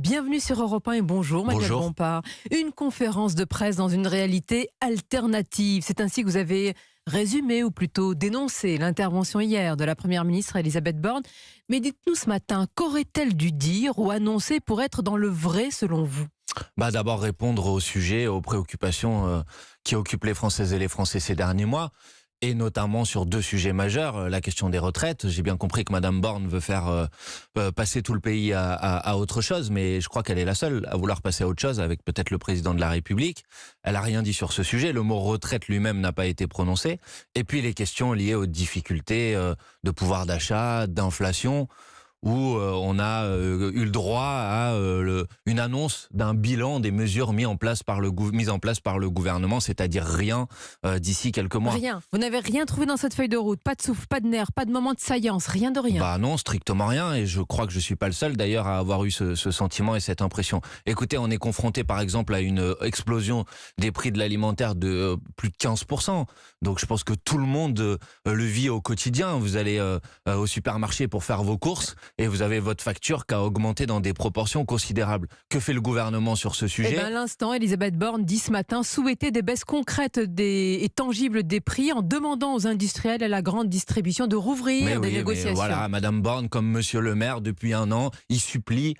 Bienvenue sur Europe 1 et bonjour Manuel Bonjour. Bompard. Une conférence de presse dans une réalité alternative. C'est ainsi que vous avez résumé ou plutôt dénoncé l'intervention hier de la Première ministre Elisabeth Borne. Mais dites-nous ce matin, qu'aurait-elle dû dire ou annoncer pour être dans le vrai selon vous ? D'abord répondre au sujet, aux préoccupations qui occupent les Françaises et les Français ces derniers mois, et notamment sur deux sujets majeurs, la question des retraites. J'ai bien compris que Madame Borne veut faire passer tout le pays à autre chose, mais je crois qu'elle est la seule à vouloir passer à autre chose, avec peut-être le président de la République. Elle n'a rien dit sur ce sujet, le mot retraite lui-même n'a pas été prononcé. Et puis les questions liées aux difficultés de pouvoir d'achat, d'inflation, où on a eu le droit à une annonce d'un bilan des mesures mises en place par le gouvernement, c'est-à-dire rien d'ici quelques mois. Rien. Vous n'avez rien trouvé dans cette feuille de route. Pas de souffle, pas de nerfs, pas de moment de saillance, rien de rien. Bah non, strictement rien, et je crois que je suis pas le seul d'ailleurs à avoir eu ce sentiment et cette impression. Écoutez, on est confronté par exemple à une explosion des prix de l'alimentaire de plus de 15%. Donc je pense que tout le monde le vit au quotidien. Vous allez au supermarché pour faire vos courses et vous avez votre facture qui a augmenté dans des proportions considérables. Que fait le gouvernement sur ce sujet ? À l'instant, Elisabeth Borne dit ce matin souhaiter des baisses concrètes et tangibles des prix en demandant aux industriels et à la grande distribution de rouvrir des négociations. Mais voilà, Madame Borne, comme Monsieur le maire, depuis un an, il supplie,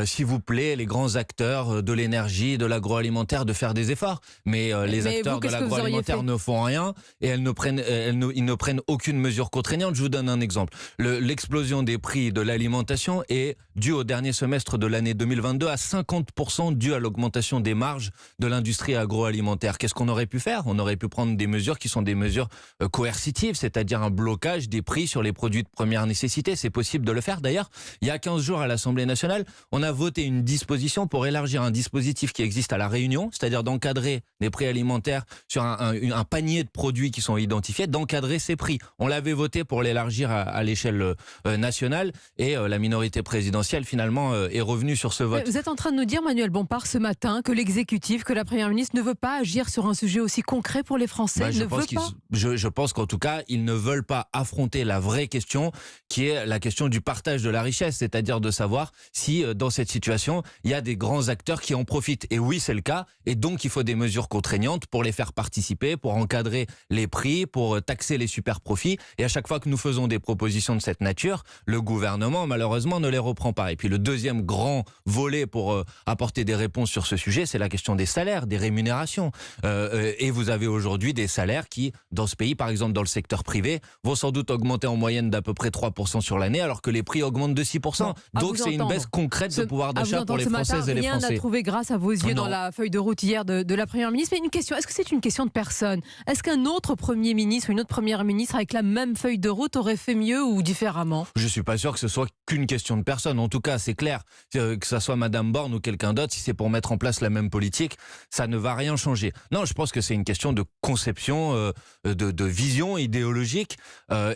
s'il vous plaît, les grands acteurs de l'énergie, de l'agroalimentaire, de faire des efforts. Mais les acteurs de l'agroalimentaire ne font rien et ils ne prennent aucune mesure contraignante. Je vous donne un exemple. L'explosion des prix de l'alimentation est due au dernier semestre de l'année 2022 à 50% due à l'augmentation des marges de l'industrie agroalimentaire. Qu'est-ce qu'on aurait pu faire ? On aurait pu prendre des mesures qui sont des mesures coercitives, c'est-à-dire un blocage des prix sur les produits de première nécessité. C'est possible de le faire. D'ailleurs, il y a 15 jours à l'Assemblée nationale, on a voté une disposition pour élargir un dispositif qui existe à La Réunion, c'est-à-dire d'encadrer les prix alimentaires sur un panier de produits qui sont identifiés, d'encadrer ces prix. On l'avait voté pour l'élargir à l'échelle nationale et la minorité présidentielle finalement est revenue sur ce vote. Vous êtes en train de nous dire, Manuel Bompard, ce matin, que l'exécutif, que la Première ministre ne veut pas agir sur un sujet aussi concret pour les Français. Je pense qu'en tout cas, ils ne veulent pas affronter la vraie question qui est la question du partage de la richesse, c'est-à-dire de savoir si dans cette situation, il y a des grands acteurs qui en profitent. Et oui, c'est le cas. Et donc, il faut des mesures contraignantes pour les faire participer, pour encadrer les prix, pour taxer les super profits. Et à chaque fois que nous faisons des propositions de cette nature, le gouvernement, malheureusement, ne les reprend pas. Et puis le deuxième grand volet pour apporter des réponses sur ce sujet, c'est la question des salaires, des rémunérations. Et vous avez aujourd'hui des salaires qui, dans ce pays, par exemple dans le secteur privé, vont sans doute augmenter en moyenne d'à peu près 3% sur l'année, alors que les prix augmentent de 6%. Donc c'est une baisse concrète de pouvoir d'achat pour les Françaises et les Français. Rien n'a trouvé grâce à vos yeux dans la feuille de route hier de la Première ministre. Mais une question, est-ce que c'est une question de personne ? Est-ce qu'un autre Premier ministre ou une autre Première ministre avec la même feuille de route aurait fait mieux ou différemment ? Je suis pas sûr que ce soit qu'une question de personne. En tout cas, c'est clair que ça soit Madame Borne ou quelqu'un d'autre, si c'est pour mettre en place la même politique, ça ne va rien changer. Non, je pense que c'est une question de conception, de vision idéologique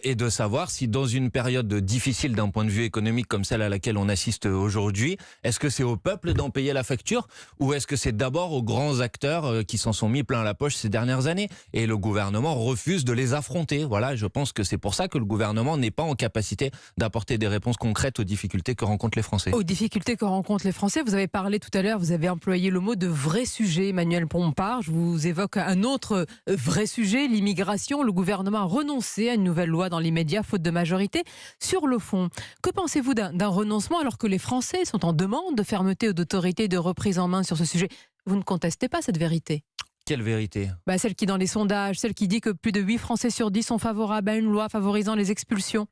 et de savoir si dans une période difficile d'un point de vue économique comme celle à laquelle on assiste aujourd'hui, est-ce que c'est au peuple d'en payer la facture ou est-ce que c'est d'abord aux grands acteurs qui s'en sont mis plein la poche ces dernières années et le gouvernement refuse de les affronter. Voilà, je pense que c'est pour ça que le gouvernement n'est pas en capacité d'apporter des réponses concrètes aux difficultés que rencontrent les Français. Aux difficultés que rencontrent les Français, vous avez parlé tout à l'heure, vous avez employé le mot de vrai sujet, Manuel Bompard. Je vous évoque un autre vrai sujet, l'immigration. Le gouvernement a renoncé à une nouvelle loi dans l'immédiat, faute de majorité. Sur le fond, que pensez-vous d'un renoncement alors que les Français sont en demande de fermeté ou d'autorité, de reprise en main sur ce sujet ? Vous ne contestez pas cette vérité ? Quelle vérité ? Celle qui, dans les sondages, celle qui dit que plus de 8 Français sur 10 sont favorables à une loi favorisant les expulsions.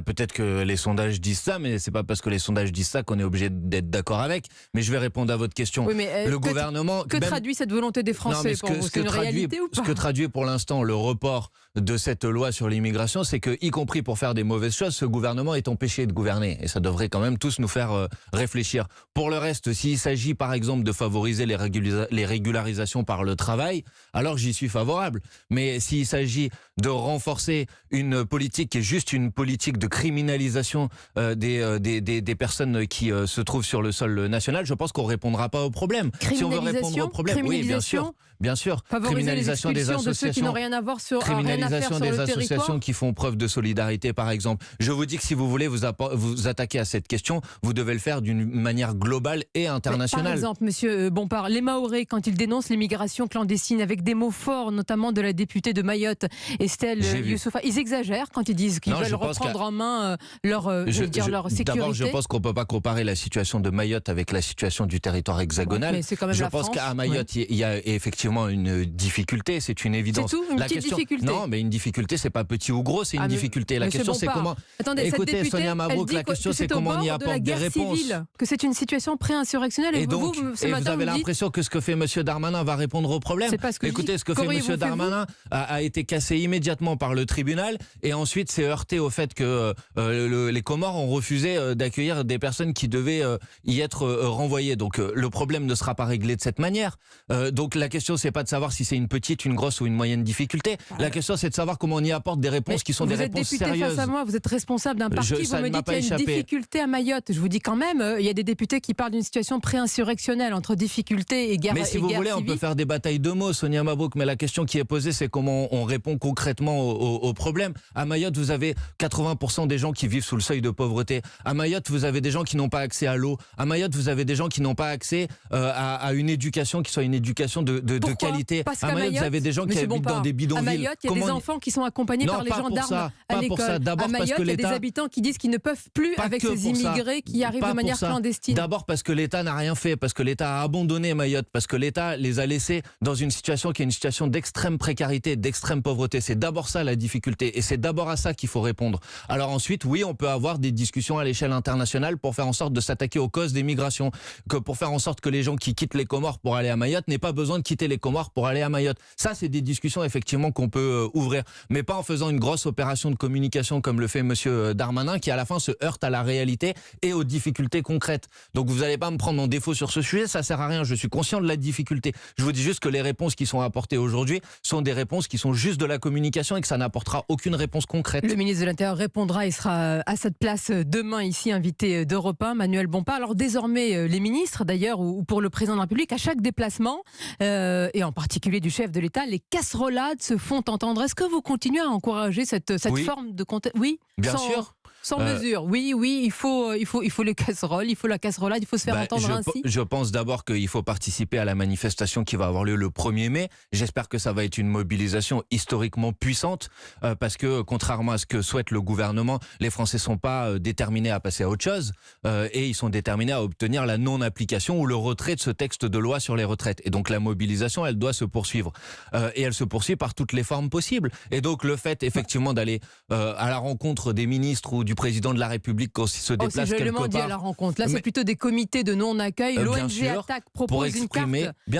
Peut-être que les sondages disent ça, mais c'est pas parce que les sondages disent ça qu'on est obligé d'être d'accord avec. Mais je vais répondre à votre question. Oui, mais le gouvernement... Que traduit cette volonté des Français pour vous ? C'est une réalité ou pas ? Ce que traduit pour l'instant le report de cette loi sur l'immigration, c'est que, y compris pour faire des mauvaises choses, ce gouvernement est empêché de gouverner. Et ça devrait quand même tous nous faire réfléchir. Pour le reste, s'il s'agit par exemple de favoriser les régularisations par le travail, alors j'y suis favorable. Mais s'il s'agit de renforcer une politique qui est juste une politique politique de criminalisation des personnes qui se trouvent sur le sol national, je pense qu'on ne répondra pas au problème. Si on veut répondre au problème, oui, bien sûr. Bien sûr, criminalisation des associations, de ceux qui n'ont rien à voir sur criminalisation des associations qui font preuve de solidarité, par exemple. Je vous dis que si vous voulez vous attaquer à cette question, vous devez le faire d'une manière globale et internationale. Par exemple, Monsieur Bompard, les Mahorais, quand ils dénoncent l'immigration clandestine avec des mots forts, notamment de la députée de Mayotte, Estelle Youssouffa, ils exagèrent quand ils disent qu'ils veulent reprendre en main leur sécurité. D'abord, je pense qu'on ne peut pas comparer la situation de Mayotte avec la situation du territoire hexagonal. Mais c'est quand même je pense qu'à Mayotte, il y a effectivement une difficulté, c'est une évidence. C'est tout, une petite difficulté. Non, mais une difficulté, c'est pas petit ou gros, c'est une difficulté. La question, c'est comment. Attendez, écoutez, Sonia Mabrouk, la question, c'est comment on y apporte des réponses. Que c'est une situation pré-insurrectionnelle. Et donc, vous avez l'impression que ce que fait M. Darmanin va répondre au problème. Écoutez, ce que fait M. Darmanin a été cassé immédiatement par le tribunal et ensuite s'est heurté au fait que les Comores ont refusé d'accueillir des personnes qui devaient y être renvoyées. Donc le problème ne sera pas réglé de cette manière. Donc la question, c'est pas de savoir si c'est une petite, une grosse ou une moyenne difficulté. La question, c'est de savoir comment on y apporte des réponses qui sont des réponses sérieuses. Vous êtes député face à moi, vous êtes responsable d'un parti, vous me dites qu'il y a une difficulté à Mayotte. Je vous dis quand même, il y a des députés qui parlent d'une situation pré-insurrectionnelle entre difficulté et guerre civile. Mais si vous voulez, on peut faire des batailles de mots, Sonia Mabrouk, mais la question qui est posée, c'est comment on répond concrètement au problème. À Mayotte, vous avez 80% des gens qui vivent sous le seuil de pauvreté. À Mayotte, vous avez des gens qui n'ont pas accès à l'eau. À Mayotte, vous avez des gens qui n'ont pas accès à une éducation qui soit une éducation de qualité. Parce à Mayotte, vous avez des gens qui habitent dans des bidonvilles. À Mayotte, il y a des enfants qui sont accompagnés par les gendarmes à l'école. À Mayotte, il y a des habitants qui disent qu'ils ne peuvent plus avec ces immigrés qui arrivent de manière clandestine. D'abord parce que l'État n'a rien fait, parce que l'État a abandonné Mayotte, parce que l'État les a laissés dans une situation qui est une situation d'extrême précarité, d'extrême pauvreté. C'est d'abord ça la difficulté et c'est d'abord à ça qu'il faut répondre. Alors ensuite, oui, on peut avoir des discussions à l'échelle internationale pour faire en sorte de s'attaquer aux causes des migrations, pour faire en sorte que les gens qui quittent les Comores pour aller à Mayotte n'aient pas besoin de quitter les Comores pour aller à Mayotte. Ça, c'est des discussions effectivement qu'on peut ouvrir, mais pas en faisant une grosse opération de communication comme le fait Monsieur Darmanin, qui à la fin se heurte à la réalité et aux difficultés concrètes. Donc vous n'allez pas me prendre en défaut sur ce sujet, ça sert à rien. Je suis conscient de la difficulté. Je vous dis juste que les réponses qui sont apportées aujourd'hui sont des réponses qui sont juste de la communication et que ça n'apportera aucune réponse concrète. Le ministre de l'Intérieur répondra et sera à cette place demain ici, invité d'Europe 1, Manuel Bompard. Alors désormais, les ministres d'ailleurs, ou pour le président de la République, à chaque déplacement, et en particulier du chef de l'État, les casserolades se font entendre. Est-ce que vous continuez à encourager cette forme de contexte? Oui, bien sûr. Sans mesure. Oui, il faut les casseroles, il faut la casserolade, il faut se faire entendre ainsi. Je pense d'abord qu'il faut participer à la manifestation qui va avoir lieu le 1er mai. J'espère que ça va être une mobilisation historiquement puissante parce que contrairement à ce que souhaite le gouvernement, les Français ne sont pas déterminés à passer à autre chose et ils sont déterminés à obtenir la non-application ou le retrait de ce texte de loi sur les retraites. Et donc la mobilisation, elle doit se poursuivre. Et elle se poursuit par toutes les formes possibles. Et donc le fait effectivement d'aller à la rencontre des ministres ou du président de la République quand il se déplace quelque part. Dit à la rencontre. Là, c'est plutôt des comités de non-accueil. L'ONG Attaque propose une carte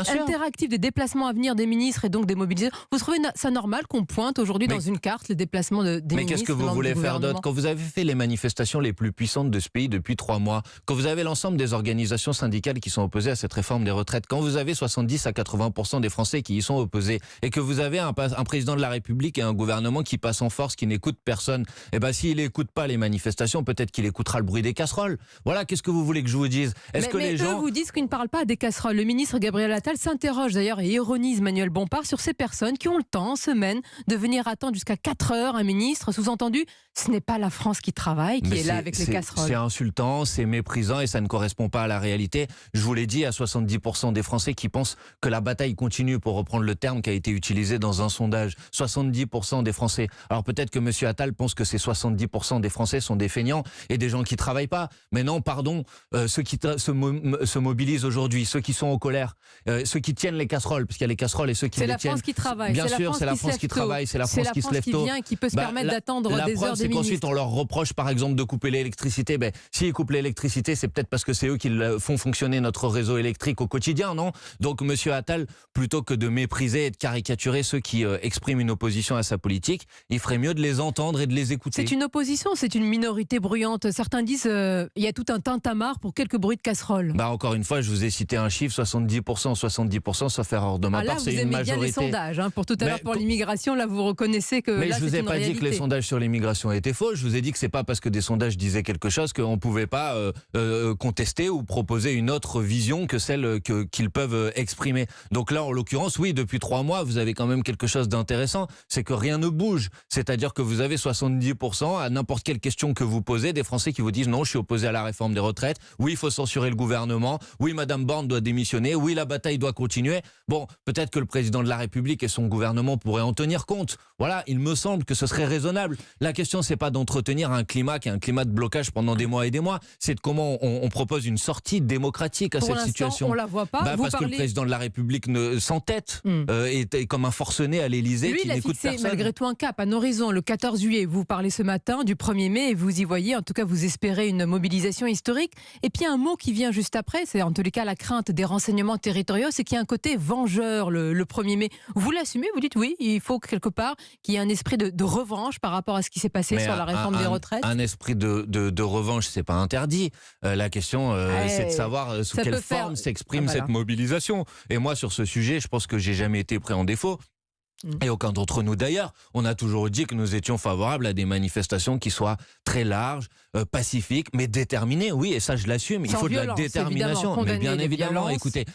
interactive des déplacements à venir des ministres et donc des mobilisations. Vous trouvez ça normal qu'on pointe aujourd'hui dans une carte les déplacements des ministres? Mais qu'est-ce que vous voulez faire d'autre? Quand vous avez fait les manifestations les plus puissantes de ce pays depuis 3 mois, quand vous avez l'ensemble des organisations syndicales qui sont opposées à cette réforme des retraites, quand vous avez 70 à 80% des Français qui y sont opposés et que vous avez un président de la République et un gouvernement qui passe en force, qui n'écoute personne, et ben s'il n'écoute pas les manifestations, peut-être qu'il écoutera le bruit des casseroles. Voilà, qu'est-ce que vous voulez que je vous dise? Les gens vous disent qu'ils ne parlent pas des casseroles. Le ministre Gabriel Attal s'interroge d'ailleurs et ironise Manuel Bompard sur ces personnes qui ont le temps, en semaine, de venir attendre jusqu'à 4 heures un ministre. Sous-entendu, ce n'est pas la France qui travaille, qui est là avec les casseroles. C'est insultant, c'est méprisant et ça ne correspond pas à la réalité. Je vous l'ai dit, à 70% des Français qui pensent que la bataille continue, pour reprendre le terme qui a été utilisé dans un sondage. 70% des Français. Alors peut-être que M. Attal pense que ces 70% des Français sont des feignants et des gens qui travaillent pas. Mais non, pardon, ceux qui se mobilisent aujourd'hui, ceux qui sont en colère, ceux qui tiennent les casseroles, parce qu'il y a les casseroles et ceux qui les tiennent. C'est la France qui travaille. Bien sûr, c'est la France qui travaille, c'est la France qui se lève tôt. C'est la France qui vient et qui peut se permettre d'attendre des heures des ministres. La preuve, c'est qu'ensuite on leur reproche par exemple de couper l'électricité. Ben, s'ils coupent l'électricité, c'est peut-être parce que c'est eux qui font fonctionner notre réseau électrique au quotidien, non? Donc Monsieur Attal, plutôt que de mépriser et de caricaturer ceux qui expriment une opposition à sa politique, il ferait mieux de les entendre et de les écouter. C'est une opposition, c'est c'est une minorité bruyante. Certains disent il y a tout un tintamarre pour quelques bruits de casserole. Encore une fois, je vous ai cité un chiffre, 70%, sauf erreur de ma part, c'est une majorité. Là, vous aimez bien les sondages. Pour tout à l'heure, pour l'immigration, là, vous reconnaissez que mais là, je vous ai pas dit que les sondages sur l'immigration étaient faux. Je vous ai dit que c'est pas parce que des sondages disaient quelque chose qu'on pouvait pas contester ou proposer une autre vision que celle qu'ils peuvent exprimer. Donc là, en l'occurrence, oui, depuis 3 mois, vous avez quand même quelque chose d'intéressant, c'est que rien ne bouge. C'est-à-dire que vous avez 70% à n'importe quelle question que vous posez, des Français qui vous disent non, je suis opposé à la réforme des retraites, oui, il faut censurer le gouvernement, oui, Madame Borne doit démissionner, oui, la bataille doit continuer. Bon, peut-être que le président de la République et son gouvernement pourraient en tenir compte. Voilà, il me semble que ce serait raisonnable. La question, c'est pas d'entretenir un climat qui est un climat de blocage pendant des mois et des mois, c'est de comment on propose une sortie démocratique à cette situation. On la voit pas. Parce que le président de la République s'entête, est comme un forcené à l'Élysée qui n'écoute personne. Il a fixé malgré tout un cap, un horizon, le 14 juillet. Vous parlez ce matin du 1er mai et vous y voyez, en tout cas vous espérez une mobilisation historique. Et puis un mot qui vient juste après, c'est en tous les cas la crainte des renseignements territoriaux, c'est qu'il y a un côté vengeur le 1er mai. Vous l'assumez, vous dites oui, il faut quelque part qu'il y ait un esprit de revanche par rapport à ce qui s'est passé sur la réforme des retraites. Un esprit de revanche, c'est pas interdit. La question, c'est de savoir sous quelle forme s'exprime cette mobilisation. Et moi, sur ce sujet, je pense que j'ai jamais été pris en défaut. Et aucun d'entre nous d'ailleurs, on a toujours dit que nous étions favorables à des manifestations qui soient très larges, pacifiques, mais déterminées. Oui, et ça je l'assume, il faut de la détermination. Mais bien évidemment, écoutez,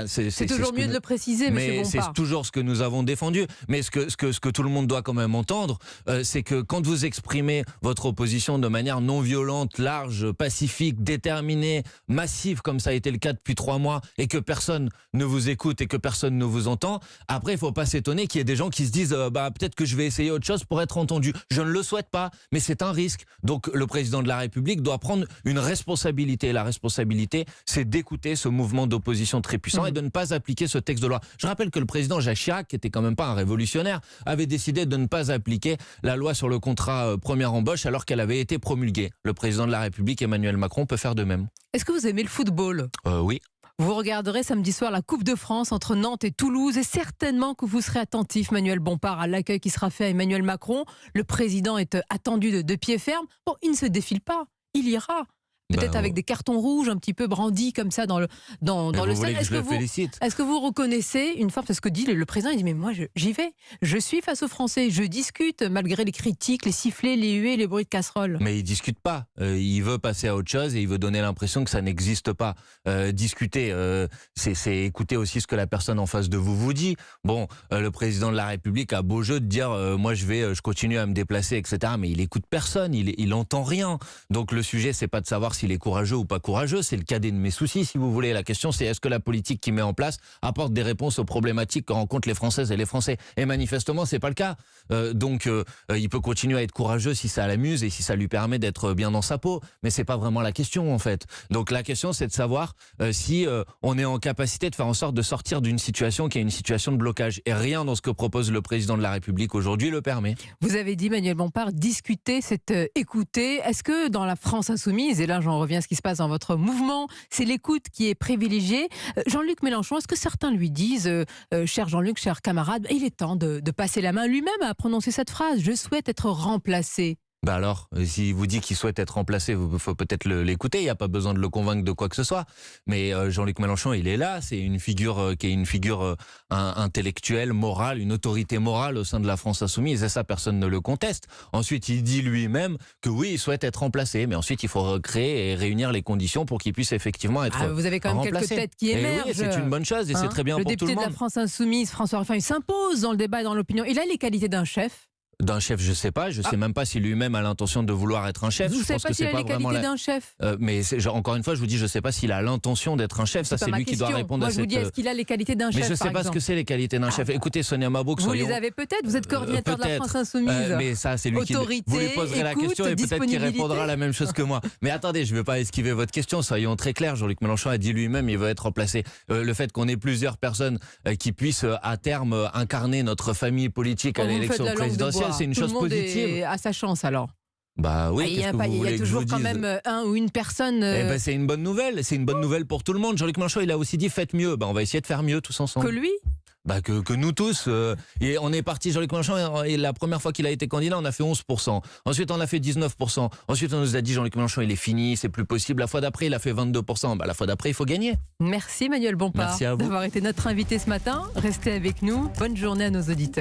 c'est toujours mieux de le préciser, mais c'est toujours ce que nous avons défendu. Mais ce que tout le monde doit quand même entendre, c'est que quand vous exprimez votre opposition de manière non violente, large, pacifique, déterminée, massive, comme ça a été le cas depuis 3 mois, et que personne ne vous écoute et que personne ne vous entend, après il ne faut pas s'étonner qu'il y ait des gens qui se disent peut-être que je vais essayer autre chose pour être entendu. Je ne le souhaite pas, mais c'est un risque. Donc le président de la République doit prendre une responsabilité. La responsabilité, c'est d'écouter ce mouvement d'opposition très puissant et de ne pas appliquer ce texte de loi. Je rappelle que le président Jacques Chirac, qui était quand même pas un révolutionnaire, avait décidé de ne pas appliquer la loi sur le contrat première embauche alors qu'elle avait été promulguée. Le président de la République, Emmanuel Macron, peut faire de même. Est-ce que vous aimez le football ? Oui. Vous regarderez samedi soir la Coupe de France entre Nantes et Toulouse et certainement que vous serez attentif, Manuel Bompard, à l'accueil qui sera fait à Emmanuel Macron. Le président est attendu de pied ferme. Bon, il ne se défile pas, il ira. Peut-être avec des cartons rouges un petit peu brandis comme ça dans le stade. Est-ce que vous reconnaissez une forme, parce que dit le président, il dit mais moi j'y vais, je suis face aux Français, je discute malgré les critiques, les sifflets, les huées, les bruits de casserole. Mais il discute pas, il veut passer à autre chose et il veut donner l'impression que ça n'existe pas. Discuter, c'est écouter aussi ce que la personne en face de vous dit. Bon, le président de la République a beau jeu de dire moi je continue à me déplacer, etc. Mais il écoute personne, il entend rien. Donc le sujet c'est pas de savoir s'il est courageux ou pas courageux, c'est le cadet de mes soucis si vous voulez. La question c'est est-ce que la politique qu'il met en place apporte des réponses aux problématiques que rencontrent les Françaises et les Français. Et manifestement c'est pas le cas. Donc il peut continuer à être courageux si ça l'amuse et si ça lui permet d'être bien dans sa peau, mais c'est pas vraiment la question en fait. Donc la question c'est de savoir si on est en capacité de faire en sorte de sortir d'une situation qui est une situation de blocage. Et rien dans ce que propose le président de la République aujourd'hui le permet. Vous avez dit, Manuel Bompard, discuter, c'est écouter. Est-ce que dans la France insoumise, et là j'en reviens à ce qui se passe dans votre mouvement, c'est l'écoute qui est privilégiée. Jean-Luc Mélenchon, est-ce que certains lui disent, cher Jean-Luc, cher camarade, il est temps de passer la main. Lui-même a prononcé cette phrase, je souhaite être remplacé. Alors, s'il vous dit qu'il souhaite être remplacé, il faut peut-être l'écouter, il n'y a pas besoin de le convaincre de quoi que ce soit. Mais Jean-Luc Mélenchon, il est là, c'est une figure qui est une figure intellectuelle, morale, une autorité morale au sein de la France insoumise, et ça, personne ne le conteste. Ensuite, il dit lui-même que oui, il souhaite être remplacé, mais ensuite, il faut recréer et réunir les conditions pour qu'il puisse effectivement être remplacé. Vous avez quand même quelques têtes qui émergent. Oui, c'est une bonne chose et c'est très bien pour tout le monde. Le député de la France insoumise, François Ruffin, il s'impose dans le débat et dans l'opinion. Il a les qualités d'un chef. D'un chef, je sais pas. Je sais même pas si lui-même a l'intention de vouloir être un chef. Vous ne savez pas s'il a les qualités d'un chef. Mais encore une fois, je vous dis, je sais pas s'il a l'intention d'être un chef. Ça, c'est lui qui doit répondre à cette... Moi, je vous dis, est-ce qu'il a les qualités d'un chef? Mais je sais pas ce que c'est les qualités d'un chef. Écoutez, Sonia Mabrouk, vous les avez peut-être. Vous êtes coordinateur de la France insoumise. Mais ça, c'est lui qui... Vous lui poserez la question et peut-être qu'il répondra la même chose que moi. Mais attendez, je ne vais pas esquiver votre question. Soyons très clairs. Jean-Luc Mélenchon a dit lui-même, il veut être remplacé. Le fait qu'on ait plusieurs personnes qui puissent à terme incarner notre famille politique à l'élection présidentielle, c'est une chose positive. À sa chance alors. Bah oui, il y a toujours quand même un ou une personne. C'est une bonne nouvelle. C'est une bonne nouvelle pour tout le monde. Jean-Luc Mélenchon, il a aussi dit faites mieux. On va essayer de faire mieux tous ensemble. Que lui? Que nous tous. Et on est parti, Jean-Luc Mélenchon, et la première fois qu'il a été candidat, on a fait 11%. Ensuite, on a fait 19%. Ensuite, on nous a dit, Jean-Luc Mélenchon, il est fini, c'est plus possible. La fois d'après, il a fait 22%. La fois d'après, il faut gagner. Merci Manuel Bompard d'avoir été notre invité ce matin. Restez avec nous. Bonne journée à nos auditeurs.